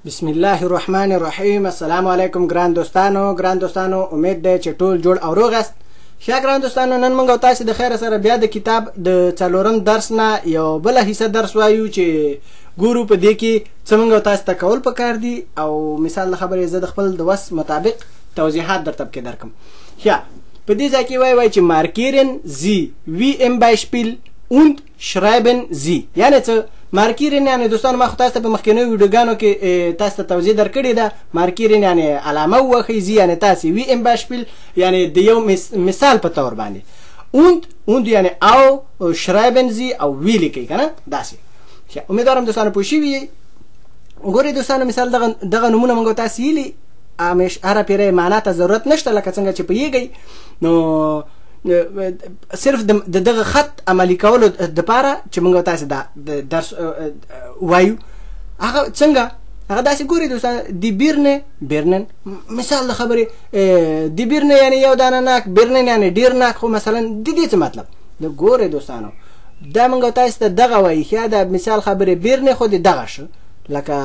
بسم الله الرحمن الرحیم. السلام علیکم ګران دوستانو امید ده چې ټول جوړ او روغ است. ښه ګران دوستانو، نن موږ تاسو د خیر سره بیا د کتاب د څلورم درس نه یو بل حصہ درس وایو چې ګورو په دې کې څه موږ تاسو ته کول پکار دي او مثال خبرې زه د خپل د وس مطابق توضیحات درته کې درکم. ښه په دې ځای کې وایي چې مارکیرن زی وی ام بایشپیل und schreiben sie، یعنی څه مارکیرن یعنی دوستان ما خو تاسو ته په مخکینیو ویډیوګانو کې تاسو ته توضیح درکړې ده. مارکیرن یعنی علامه وخی، زی یعنی تاسو وی ام بایشپیل یعنی د یو مثال په تور باندې، und یعنی او schreiben sie او وی لیکي کنه داسې. امیدوارم دوستانو پوه شوي. ګورئ دوستانو مثال دغه نمونه موږ تاسو یې همیش هر پیره معنا ته ضرورت نشته، لکه څنګه چې پوهیږئ نو صرف د دغه خط عملی کولو دپاره چې موږ تاسو دا درس وایو هغه څنګه هغه داسې ګورئ دوستان دی بیرنن مثال د خبرې دی بیرنه یعنی یو دانه ناک، بیرنن یعنی ډیر ناک. خو مثلا د دې څه مطلب د ګورئ دوستانو دا موږ تاسو ته دغه وایي ښه د مثال خبرې بیرنه خو دغه شو لکه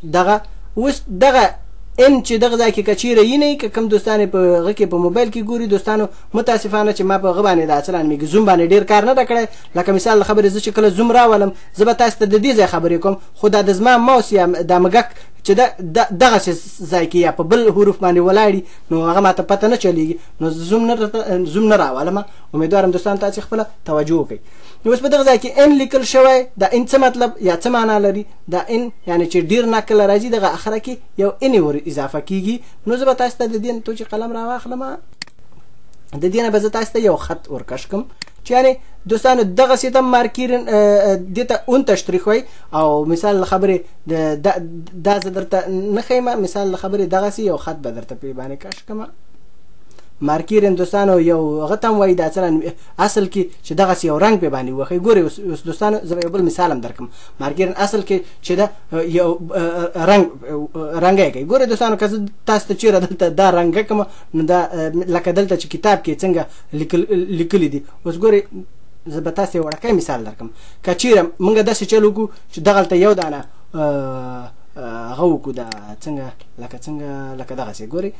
دغه اوس دغه ان چې دغه ځای کې کچیره یې نه کم دوستانو په هغه کې په موبایل کې ګوري دوستانو. متاسفانه چې ما په هغه باندې د اصلا میږي زوم باندې ډیر کار نه کړی، لکه مثال خبرې زه چې کله زوم راولم زه به تاسو ته د دې ځای خبرې کوم، خو دا د زما ماوس یا د مګک چې دغه ځای کې یا په بل حروف باندې ولاړي نو هغه ماته پته نه چلیږي، نو زوم نه راولم. امیدوارم دوستان تاسو خپل توجه وکړئ. نو اوس په دغه ځای کې ان لیکل شوی، دا ان څه مطلب یا څه معنا لري؟ دا ان یعنی چې ډیر نقل راځي دغه اخره کې یو ان ور اضافه کیږي. نو زه به تاسو ته د دې تو چې قلم راواخلم د دې نه به زه تاسو ته یو خط ورکش کوم چې یعنی دوستانو دغه سیته مارکیرن دته اون تشریح وي او مثال خبره دا زه درته نه خیمه مثال خبره دغه سی یو خط به درته په باندې کش کوم. مارکیرن دوستانو یو غتم وای د اصل کې چې دغه یو رنگ په باندې وخی. ګوري اوس دوستانو زه یو بل مثال هم درکم. مارکیرن اصل کې چې دا یو رنگ کوي. ګوري دوستانو که تاسو ته چیرې دلته دا رنگ کوم نو دا لکه دلته چې کتاب کې څنګه لیکل دي. اوس ګوري زه به تاسو یو وړکې مثال درکم. که چیرې موږ داسې چلو کو چې دغلته یو دانه هغه وکړو دا څنګه لکه دغسې ګوري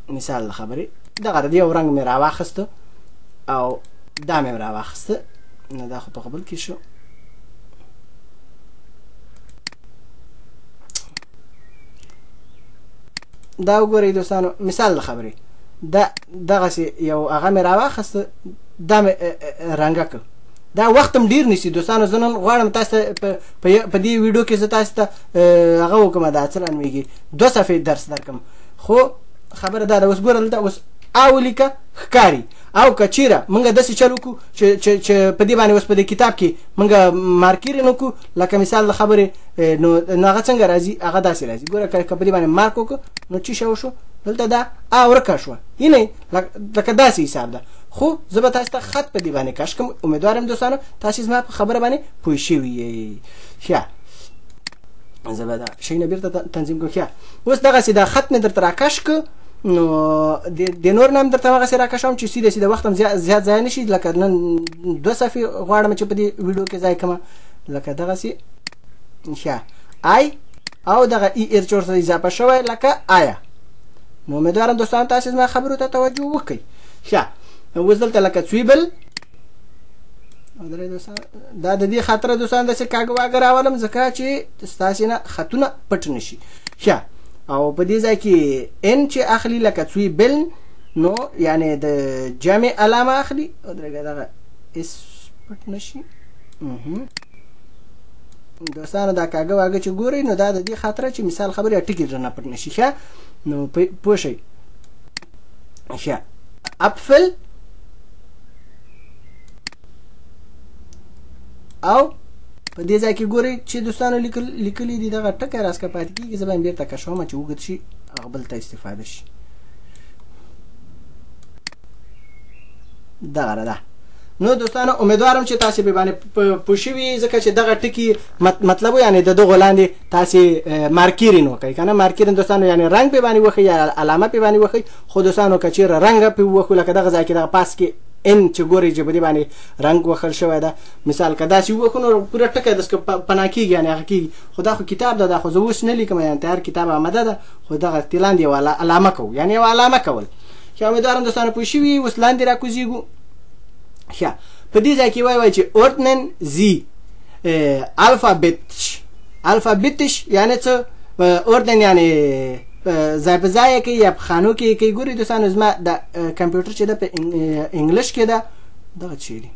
مثال خبرې دغه د یو رنګ مې راواخسته او دا مې راواخسته نو دا خو په قبول کې شو. دا وګورئ دوستانو مثال خبرې دغسې یو هغه مې راواخسته دا مې رنګه کړ. دا وخت هم ډیر نیسي دوستانو. زه نن غواړم تاسو په دې ویډیو کې زه تاسو ته هغه وکړم دا څه رانمیږي 2 صفحې درس درکم. خو خبره دا ده اوس ګوره دلته اوس او لیکه ښکاري او که چیرې موږ داسې چل وکړو چې په دې باندې اوس په دې کتاب کې موږ مارکیرن وکړو لکه مثال د خبرې نو هغه څنګه راځي هغه داسې راځي. ګوره که په دې باندې مارک وکړو نو څه شو دلته دا او ورکه شوه یعنې لکه داسې حساب ده. خو زه به تاسو ته خط په دې باندې کش کوم. امیدوارم دوستانو تاسو زما په خبره باندې پوه شوي یې. ښه زه به دا شی نه بیرته تنظیم کوم. ښه اوس دغسې دا خط مې درته راکش که نو د نور نام درته هغسې راکشوم چې سیده وخت هم زیات ځای نه شي. لکه نن 2 صفحې غواړم چې په دې ویډیو کې ځای کړم لکه دغسې. ښه آی او دغه ای ار چې ورسره اضافه شوی لکه آیا. نو امیدوارم دوستان تاسو زما خبرو ته توجه وکړئ. ښه اوس دلته لکه څویبل دا د دې خاطره دوستان داسې کاږه واږه راولم ځکه چې ستاسې نه خطونه پټ نه شي. ښه او په دې ځای کې ان چې اخلي لکه څویبل نو یعنی د جمع علامه اخلي او دغه اس پټ نه شي. دوستانو دا کاږه واږه چې ګورئ نو دا د دې خاطره چې مثال خبرې ټکي درنه پټ نه شي. ښه نو پوه شئ. ښه اپفل او په دې ځای کې ګورئ چې دوستانو لیکلي دي دغه ټکی راسکه پاتې کېږي. زه به یې بیرته کشوم چې اوږد شي هغه بل ته استفاده شي. دغه ده. نو دوستانو امیدوارم چې تاسو به باندې پوه شوي ځکه چې دغه ټکي مطلب یعنی د دغه لاندې تاسو مارکیرن وکړئ کنه. مارکیرن دوستانو یعنی رنگ په باندې وخی یا علامه په باندې وخی. خو دوستانو که چیرې رنګ په وخو لکه دغه ځای کې دغه پاس کې ان چې ګوري چې په دې باندې رنګ وخل شوی ده مثال که داسې وکړو نو پوره ټکی داسې پناه کېږي یعنې هغه کېږي خو دا خو کتاب ده دا خو زه اوس نه لیکم یعنې تیار کتاب آمده ده خو دغه لاندې یوه علامه کوو یعنې یوه علامه کول ښه امیدوارم دوستانو پوه شوي اوس لاندې راکوزېږو ښه په دې ځای کې وایي چې ordnen sie alphabetisch یعنې څه ordnen یعنې ځای په ځای کې یا په خانو کې کوي ګورئ دوستانو زما د کمپیوټر چې ده په انګلیش کې ده دغه څه دی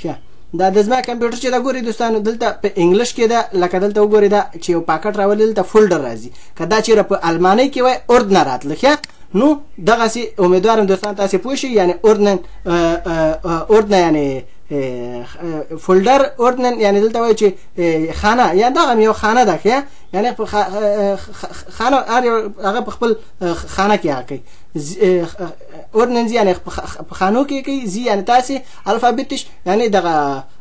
ښه دا د زما کمپیوټر چې ده ګورئ دوستانو دلته په انګلیش کې ده لکه دلته وګورئ دا چې یو پاکټ راولي دلته فولډر راځي که دا چېرې په المانۍ کې وای ordner راتله ښه نو دغسې امیدوارم دوستان تاسې پوه شئ یعنې ordner یعنې فولډر ordnen یعنې دلته وایي چې خانه یا دغه یو خانه ده ښه یعنې خانه هر یو هغه په خپل خانه کې هغه کوي ordnen یعنې په خانو کې کوي زی یعنې تاسې الفابetisch یعنې دغه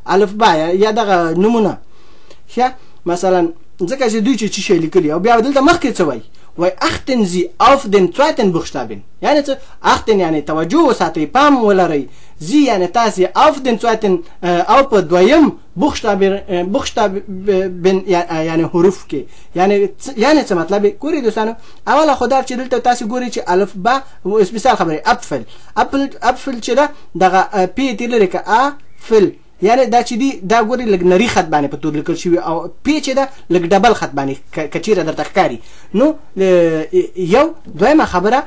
الفبا یا دغه نومونه ښه مثلا ځکه چې دوی چې شی لیکلي او بیا دلته مخکې څه وایي وای achten Sie auf den zweiten Buchstaben یعنی څه achten یعنی توجه وساتئ پام ولرئ Sie یعنی تاسې auf den zweiten او په دویم بوخشتابن یعنی حروف کې یعنی څه مطلب ګورئ دوستانو اوله خو دا چې دلته تاسې ګورئ چې الف با مثال خبرې اپفل چې ده دغه پی تې لرې که افل یعنی دا چې دی دا ګوري لږ نری خط باندې په تور لیکل شوي او پی چې ده لږ ډبل خط باندې که چیرې درته ښکاري نو یو دویمه خبره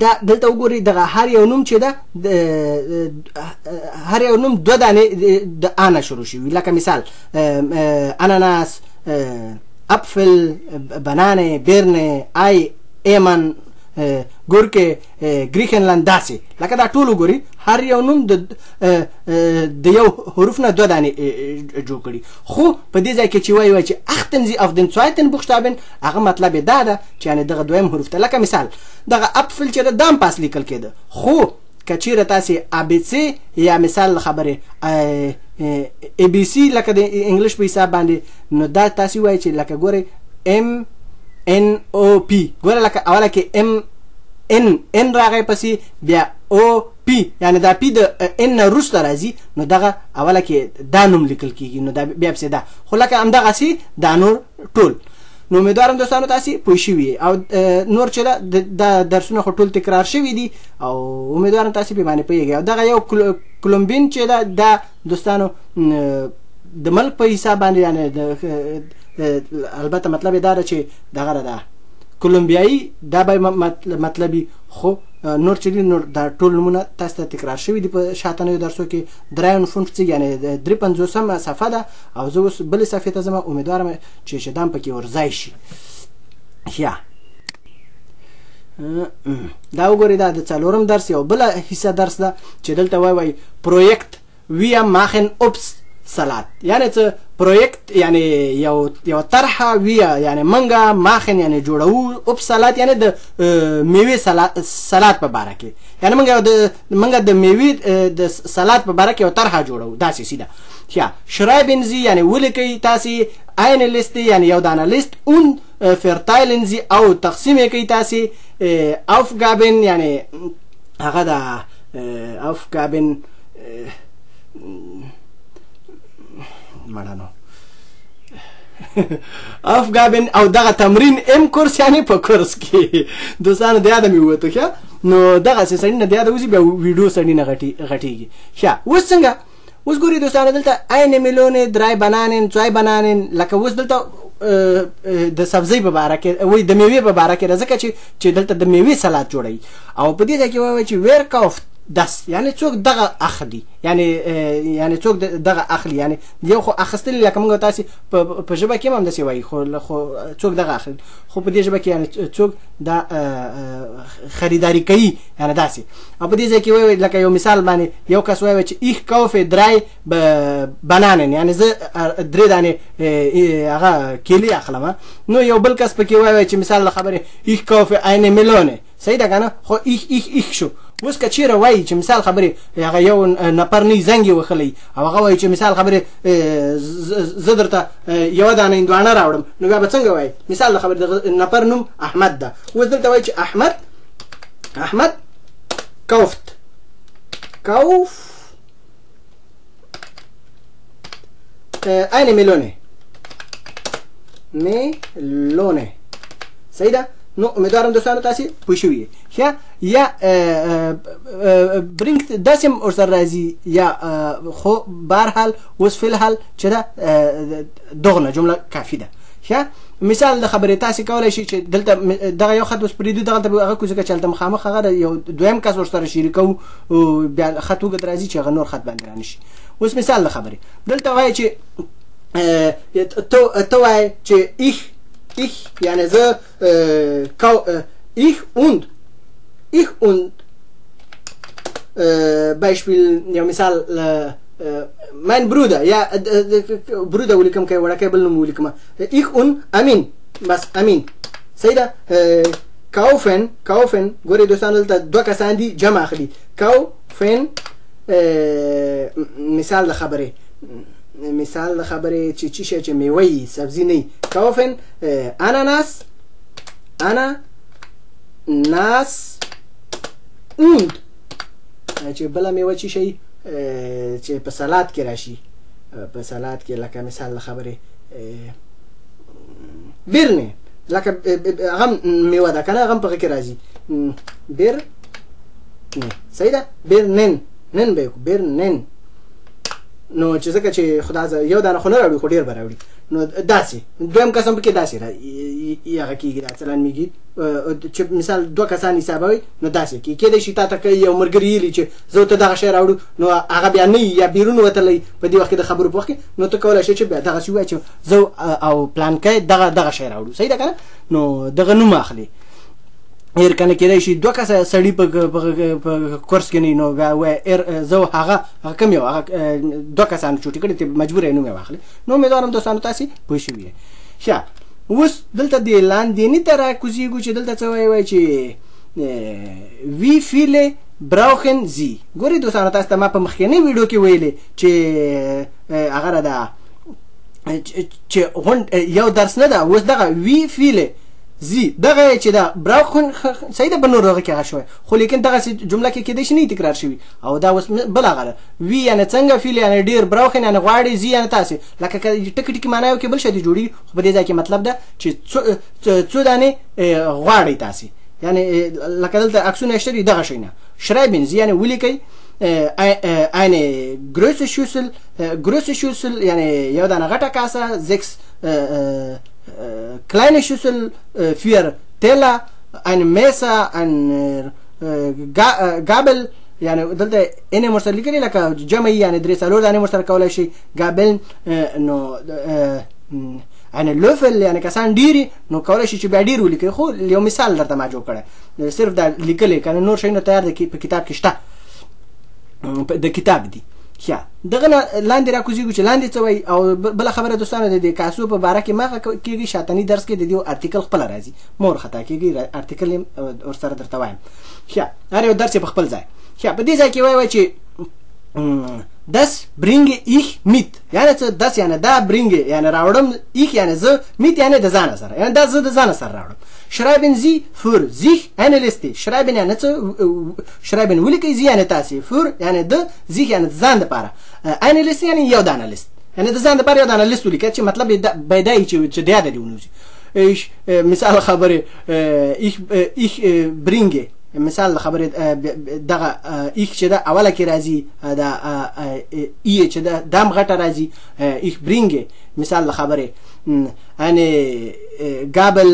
دا دلته وګورئ دغه هر یو نوم چې ده هر یو نوم دوه دانې د آنه شروع شوي لکه مثال اناناس اپفل بنانې بیرنې آی ایمن ګورکې ګریکنلند داسې لکه دا ټول وګورئ هر یو نوم د یو حروف نه دوه دانې جوړ کړي خو په دې ځای کې چې وایي چې achten Sie auf den zweiten Buchstaben هغه مطلب یې دا ده چې یعنې دغه دویم حروف ته لکه مثال دغه اپفل چې د دام پاس لیکل کېده خو که چیرې تاسې ABC یا مثال خبرې ABC لکه د انګلیش په حساب باندې نو دا تاسې وایي چې لکه ګورئ NOP ګوره لکه اوله کې ان راغی پسې بیا OP یعنې دا پی د ان نه وروسته راځي نو دغه اوله کې دا نوم لیکل کېږي نو دا بیا پسې دا خو لکه همدغسې دا نور ټول نو امیدوارم دوستانو تاسې پوه شوي او نور چې دا درسونه خو ټول تکرار شوي دي او امیدوارم تاسې پې باندې پوهېږئ او دغه یو کولومبین چې ده دا دوستانو د ملک په حساب باندې یعنې البته مطلب دا ده چې دغه ده کولومبیایي دا به مطلبي خو نور چې دي نور دا ټول نومونه تاسو ته تکرار شوي دي په شاتنیو درسو کې 53 یعنې 53 صفحه ده او زه اوس بلې صفحې ته ځم امیدوارم چې شدام پکې ورځای شي یا دا وګورئ دا د څلورم درس یو بله حصه درس ده چې دلته وایي پرویکت wir machen Obstsalat یعنې څه پرویکت یعنی یو طرحه ویه یعنی منګه ماخن یعنی جوړو Obstsalat یعنی د میوې سلات په باره کې یعنی منګه د میوې د سلات په باره کې یو طرحه جوړو داسې سیده ښه schreiben Sie یعنی ولیکئ تاسې eine Liste یعنی یو دانه لیست und verteilen Sie او تقسیم یې کوئ تاسې Aufgaben یعنی هغه د Aufgaben مړانو Aufgaben او دغه تمرین ام کورس یعنی په کورس کې دوستانو د یاده مې ووتو ښه نو دغسې سړي نه د یاده وځي بیا ویډیو سړي نه غټېږي ښه اوس څنګه اوس ګورئ دوستانو دلته eine Melone 3 Bananen 2 Bananen لکه اوس دلته د سبزۍ په باره کې وایي د میوې په باره کې ده ځکه چې دلته د میوې سلات جوړوي او په دې ځای کې وایي چې wer kauft das یعنی څوک دغه اخلي یعنی څوک دغه اخلي یعنی یو خو اخیستلي لکه موږ تاسې په ژبه کې هم همداسې وایي خو څوک دغه اخلي خو په دې ژبه کې یعنی څوک دا خریداري کوي یعنی داسې او په دې ځای کې وایي لکه یو مثال باندې یو کس وایي چې ich kaufe 3 Bananen یعنی زه 3 دانې هغه کیلې اخلم نو یو بل کس پکې وایي چې مثال له خبرې ich kaufe eine Melone صحیح ده که نه خو ich شو اوس که چیرې وایي چې مثال خبرې هغه یو نفر نه زنګ یې وهلی او هغه وایي چې مثال خبرې زه درته یوه دانه هندوانه راوړم نو بیا به څنګه وایي مثال د خبرې د نفر نوم احمد ده اوس دلته وایي چې احمد kauft kauf eine Melone صحیح ده. نو امیدوارم دوستانو تاسې پوه شوي یې. یا برینګ داسې هم ورسره راځي یا خو بهرحال اوس فی الحال چې ده دغه جمله کافي ده. مثال د خبرې تاسې کولی شئ چې دلته دغه یو خط اوس پرېږدو دغلته هغه کوزه که چې هلته مخامخ هغه یو دویم کس ورسره شریکوو بیا خط اوږد راځي چې هغه نور خط باندې رانشي. اوس مثال د خبرې دلته وایي چې ته وایې چې ich یعنې زه ich und Beispiel یو مثال mein Bruder یا Bruder ولیکم که وړکی بل نوم ولیکم ich und Amin بس Amin صحیح ده. kaufen ګورئ دوستانو دلته دوه کسان دي جمع اخلي kaufen مثال د خبرې چې چی شی چې میوه یي سبزي نه یي kaufen Ananas und چې بله میوه چی شي چې په سلاد کې راشي په سلاد کې لکه مثال د خبرې بیرنه لکه هغه میوه ده که نه هغه هم په هغې کې راځي بیرنه صحیح ده بیرنن نن به یې بیرنن. نو چې ځکه چې خدا یو دانه خو نه راوړي خو ډېر به راوړي نو داسې دویم قسم پکې داسې هغه کېږي دا چلنمیږي چې مثال دوه کسان حسابوي نو داسې کېږي. کېدای شي تا ته که یو ملګري ویلي چې زه ته دغه شی راوړو نو هغه بیا نه یا بیرون وتلی په دې وخت کې د خبرو په وخت کې نو ته کولی شې چې بیا دغسې ووایې چې زه او پلانکی دغه شی راوړو صحیح ده که نه نو دغه نوم اخلي. هیر کنه کېدای شي دوه کسه سړي په کورس کې نه نو بیا وایي زه هغه کم یو هغه دوه کسان چوټي کړي ته مجبور یې نوم یې واخلي. نو امیدوارم دوستانو تاسې پوه شوي یې. اوس دلته د لاندیني ته راکوزېږو چې دلته څه وایي چې wie viele brauchen Sie ګورئ دوستانو تاسو ته ما په مخکینۍ ویډیو کې ویلې چې هغه را ده چې یو درس نه ده اوس دغه wie viele زی دغه چې دا براوخن صحیح ده په نور هغه کې هغه شوی خو لیکن دغسې جمله کې کېدای شي نه تکرار شوي او دا اوس بل هغه ده وي یعنې څنګه فیل یعنې ډېر براوخن یعنې غواړي زی یعنې تاسې لکه که ټکي ټکي معناو کې بل شی دې جوړي خو په دې ځای کې مطلب ده چې څو دانې غواړئ تاسې یعنې لکه دلته عکسونه شته دي دغه شی نه شرایبن زی یعنې ولیکئ eine große Schüssel یعنې یو دانه غټه کاسه 6 kleine Schüssel für Teller, ein Messer, ein Gabel یعنی دلته انې مرسره لیکلي لکه جمع یعنې درې څلور دانې مرسره کولی شي ګابل نو یعنې لوفل یعنې کسان ډېري نو کولی شي چې بیا ډېر ولیکئ خو یو مثال درته ما جوړ کړی صرف دا لیکلی که نور شیونه تیار دی په کتاب کې شته د کتاب دي. دغه نه لاندې راکوزېږو چې لاندې څه وایي او بله خبره دوستانو د دې کاسو په باره کې ما کېږي شاتني درس کې د دې ارتیکل خپله راځي ما ورخطا کېږي ارتیکل یې ورسره درته وایم هر یو درس یې په خپل ځای په دې ځای کې وایي چې das bringe ich mit یعنې څه das یعنې دا bringe یعنې راوړم ich یعنې زه mit یعنې د ځانه سره یعنې دا زه د ځانه سره راوړم. schreiben Sie für sich eine Liste schreiben یعنې څه schreiben ولیکئ زی یعنې تاسې für یعنې د sich یعنې د ځان دپاره eine Liste یعنې یو دانه لیست یعنې د ځان دپاره یو دانه لیست ولیکئ چې مطلب یې پیدا وي چې د یاده دې ونوځي. مثال خبرې ich bringe مثال خبرې دغه ich چې ده اوله کې راځي دا ای چې ده دام غټه راځي ich bringe مثال خبرې eine Gabel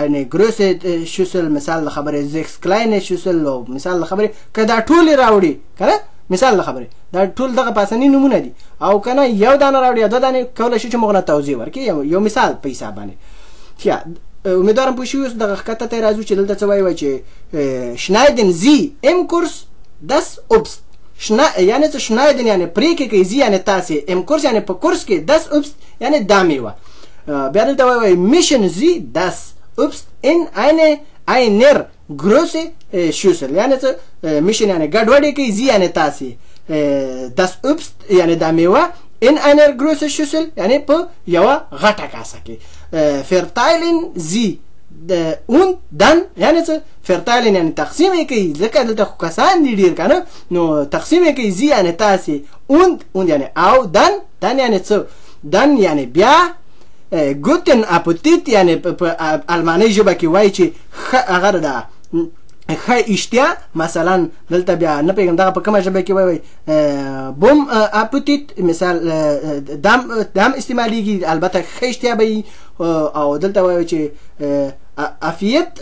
eine große Schüssel مثال خبرې 6 kleine Schüssel او مثال خبرې که دا ټولې راوړي که نه مثال خبرې دا ټول دغه پاسني نومونه دي او که نه یو دانه راوړي یا دوه دانې کولی شي چې موږ له توضیح ورکړي یو مثال په حساب باندې. امیدوارم پوه شوي اوس دغه ښکته ته یې راځو چې دلته څه وایي چې schneiden Sie im Kurs das Obst یعنې څه schneiden یعنې پرې کوي زی یعنې تاسې im Kurs یعنې په کورس کې das Obst یعنې دا میوه. بیا دلته وایي mischen Sie das Obst in einer große Schüssel یعنې څه mischen یعنې ګډوډې کوي زی یعنې تاسې das Obst یعنې دا میوه in einer große Schüssel یعنی په یوه غټه کاسه کې verteilen Sie und dann یعنی څه فرتایلن یعنی تقسیم یې کوي ځکه دلته خو کسان دي ډېر که نه نو تقسیم یې کوي زی یعنی تاسې und یعنی او dann یعنی څه dann یعنی بیا guten Appetit یعنی په المانۍ ژبه کې وایي چې هغه ده ښه اشتیا مثلا دلته بیا نه پوهېږم دغه په کومه ژبه کې وایي بوم اپوتیت مثال دام استعمالیږي البته ښه اشتیا به وي او دلته وایي چې عافیت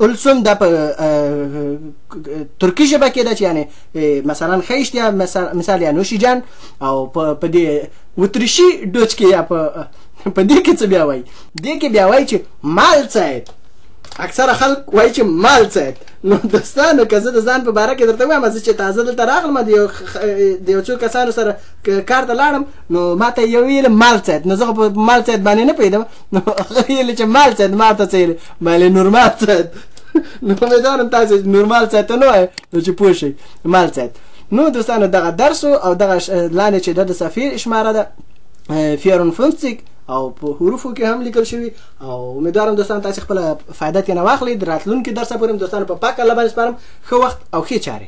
السم دا په ترکي ژبه کې ده چې یعنی مثلا ښه اشتیا مثال یا نوشیجان او په دې اتریشي ډوچ کې یا په دې کې څه بیا وایي دې کې بیا وایي چې مالڅایت اکثره خلک وایي چې مالڅایت نو دوستانو که زه د ځان په باره کې درته وایم زه چې تازه دلته راغلم د یو څو کسانو سره کار ته لاړم نو ما ته یو ویل مالڅایت نو زه خو په مالڅایت باندې نه پوهېدم نو هغه ویلې چې مالڅایت ما ته څه ویلې ما ویلې نورمالڅایت نو امیدوارم تاسې نورمالڅایت نو وایئ نو چې پوه شئ مالڅایت نو دوستانو دغه درس او دغه لاندې چې د صفحې اشماره ده 54 او په حروفو کې هم لیکل شوي او امیدوارم دوستان تاسې خپله فایده ترې نه واخلئ د راتلونکي درسه پورې هم دوستانو په پاک الله باندې سپارم ښه وخت او ښې چارې